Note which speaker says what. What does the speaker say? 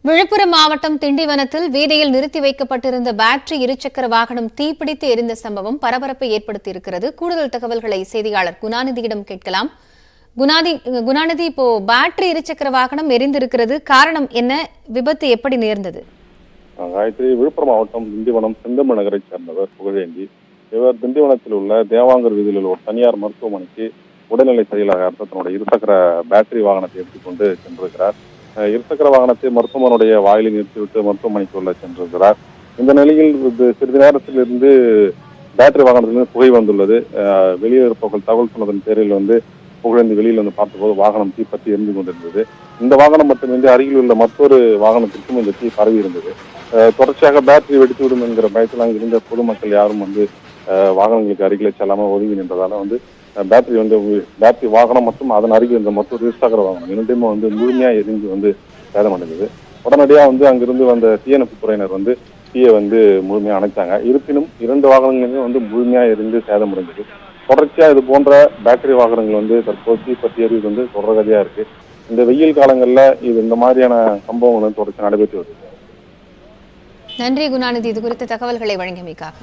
Speaker 1: விழுப்புரம் மாவட்டம் திண்டிவனத்தில் வீதியில் நிறுத்தி வைக்கப்பட்டிருந்த பேட்டரி இருசக்கர வாகனம் தீப்பிடித்து எரிந்த சம்பவம் பரபரப்பை ஏற்படுத்தியிருக்கிறது. கூடுதல் தகவல்களை செய்தியாளர் குணாநிதியிடம் கேட்கலாம். குணாநிதி, இப்போ பேட்டரி இருசக்கர வாகனம் எரிந்திருக்கிறது, காரணம் என்ன? விபத்து எப்படி நேர்ந்தது?
Speaker 2: காயத்ரி, விழுப்புரம் மாவட்டம் திண்டிவனம் செந்தமிழ் நகரை சேர்ந்தவர் புகழேந்தி. இவர் திண்டிவனத்தில் உள்ள தேவாங்கர் வீதியில் உள்ள ஒரு தனியார் மருத்துவமனைக்கு உடல்நிலை சரியில்லாத தன்னுடைய இருசக்கர பேட்டரி வாகனத்தை எடுத்துக்கொண்டு சென்றிருக்கிறார். இருசக்கர வாகனத்தை மருத்துவமனுடைய வாயிலில் நிறுத்திவிட்டு மருத்துவமனைக்கு உள்ள சென்றிருக்கிறார். இந்த நிலையில் சிறிது நேரத்திலிருந்து பேட்டரி வாகனத்திலிருந்து புகை வந்துள்ளது. வெளியே இருப்பவர்கள் தகவல் சொன்னதன் பேரில் புகழேந்தி வெளியில் பார்த்தபோது வாகனம் தீப்பற்றி எரிந்து கொண்டிருந்தது. இந்த வாகனம் மட்டுமின்றி அருகில் உள்ள மற்றொரு வாகனத்திற்கும் இந்த தீ பரவி இருந்தது. தொடர்ச்சியாக பேட்டரி வெடித்துவிடும் என்கிற பயத்தில் அங்கு இருந்த பொதுமக்கள் யாரும் வாகனங்களுக்கு அருகிலே செல்லாமல் ஒதுங்கி நின்றதால பேட்டரி வாகனம் மற்றும் அதன் அருகில் இருந்த மற்றொரு இருசக்கர வாகனம் இரண்டுமே முழுமையா எரிந்து சேதமடைந்தது. உடனடியாக அங்கிருந்து வந்த தீயணைப்பு துறையினர் தீயை முழுமையா அணைச்சாங்க. இருப்பினும் இரண்டு வாகனங்களுமே முழுமையா எரிந்து சேதமடைந்தது. தொடர்ச்சியா இது போன்ற பேட்டரி வாகனங்கள் தற்போது தீப்பற்றி எரிவது தொடர்கதையா இருக்கு. இந்த வெயில் காலங்கள்ல இந்த மாதிரியான சம்பவங்கள் தொடர்ச்சி நடைபெற்று வருது.
Speaker 1: நன்றி குணாநிதி, இது குறித்த தகவல்களை வழங்கியமைக்காக.